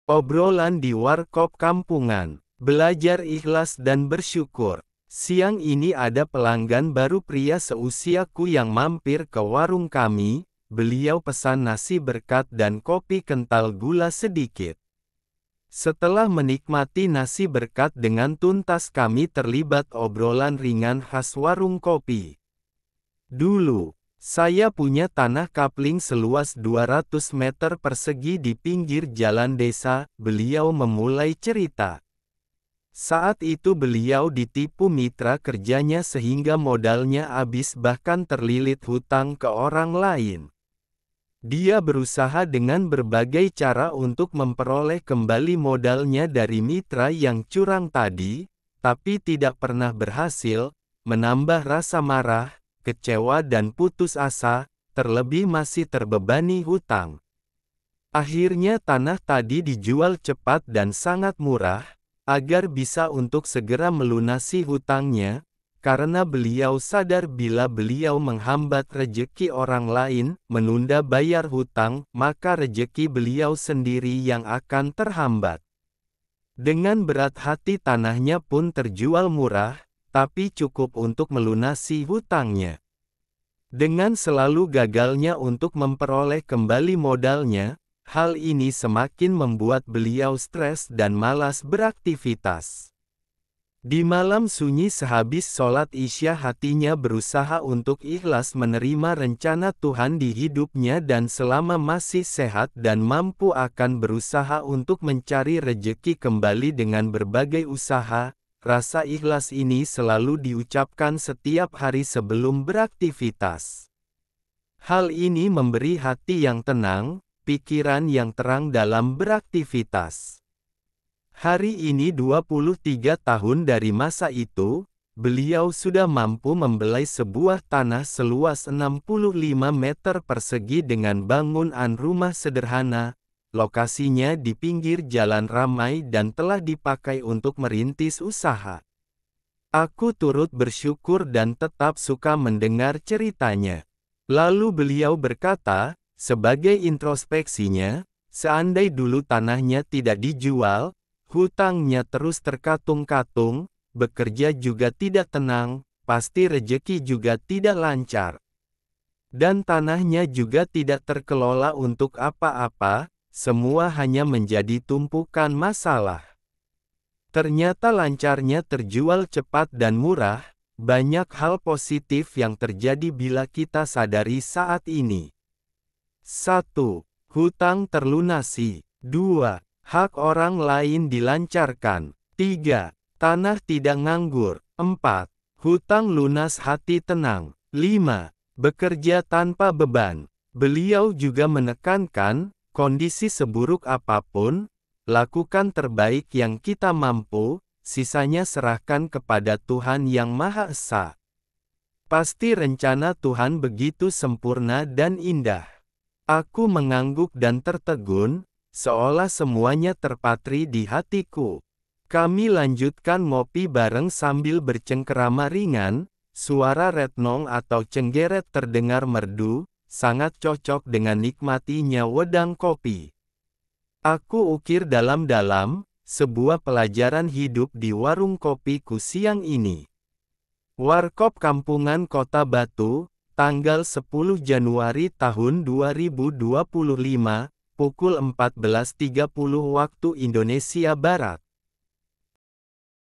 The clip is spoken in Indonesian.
Obrolan di warkop kampungan. Belajar ikhlas dan bersyukur. Siang ini ada pelanggan baru pria seusiaku yang mampir ke warung kami. Beliau pesan nasi berkat dan kopi kental gula sedikit. Setelah menikmati nasi berkat dengan tuntas, kami terlibat obrolan ringan khas warung kopi. Dulu, saya punya tanah kapling seluas 200 meter persegi di pinggir jalan desa, beliau memulai cerita. Saat itu beliau ditipu mitra kerjanya sehingga modalnya habis, bahkan terlilit hutang ke orang lain. Dia berusaha dengan berbagai cara untuk memperoleh kembali modalnya dari mitra yang curang tadi, tapi tidak pernah berhasil, menambah rasa marah, kecewa dan putus asa, terlebih masih terbebani hutang. Akhirnya tanah tadi dijual cepat dan sangat murah, agar bisa untuk segera melunasi hutangnya, karena beliau sadar bila beliau menghambat rejeki orang lain, menunda bayar hutang, maka rejeki beliau sendiri yang akan terhambat. Dengan berat hati tanahnya pun terjual murah, tapi cukup untuk melunasi hutangnya. Dengan selalu gagalnya untuk memperoleh kembali modalnya, hal ini semakin membuat beliau stres dan malas beraktivitas. Di malam sunyi sehabis sholat Isya, hatinya berusaha untuk ikhlas menerima rencana Tuhan di hidupnya dan selama masih sehat dan mampu akan berusaha untuk mencari rejeki kembali dengan berbagai usaha. Rasa ikhlas ini selalu diucapkan setiap hari sebelum beraktivitas. Hal ini memberi hati yang tenang, pikiran yang terang dalam beraktivitas. Hari ini 23 tahun dari masa itu, beliau sudah mampu membeli sebuah tanah seluas 65 meter persegi dengan bangunan rumah sederhana. Lokasinya di pinggir jalan ramai dan telah dipakai untuk merintis usaha. Aku turut bersyukur dan tetap suka mendengar ceritanya. Lalu beliau berkata, sebagai introspeksinya, seandai dulu tanahnya tidak dijual, hutangnya terus terkatung-katung, bekerja juga tidak tenang, pasti rejeki juga tidak lancar. Dan tanahnya juga tidak terkelola untuk apa-apa, semua hanya menjadi tumpukan masalah. Ternyata lancarnya terjual cepat dan murah, banyak hal positif yang terjadi bila kita sadari saat ini. 1. Hutang terlunasi. 2. Hak orang lain dilancarkan. 3. Tanah tidak nganggur. 4. Hutang lunas, hati tenang. 5. Bekerja tanpa beban. Beliau juga menekankan, kondisi seburuk apapun, lakukan terbaik yang kita mampu, sisanya serahkan kepada Tuhan Yang Maha Esa. Pasti rencana Tuhan begitu sempurna dan indah. Aku mengangguk dan tertegun, seolah semuanya terpatri di hatiku. Kami lanjutkan ngopi bareng sambil bercengkerama ringan, suara retnong atau cenggeret terdengar merdu, sangat cocok dengan nikmatinya wedang kopi. Aku ukir dalam-dalam, sebuah pelajaran hidup di warung kopiku siang ini. Warkop Kampungan Kota Batu, tanggal 10 Januari tahun 2025, pukul 14.30 waktu Indonesia Barat.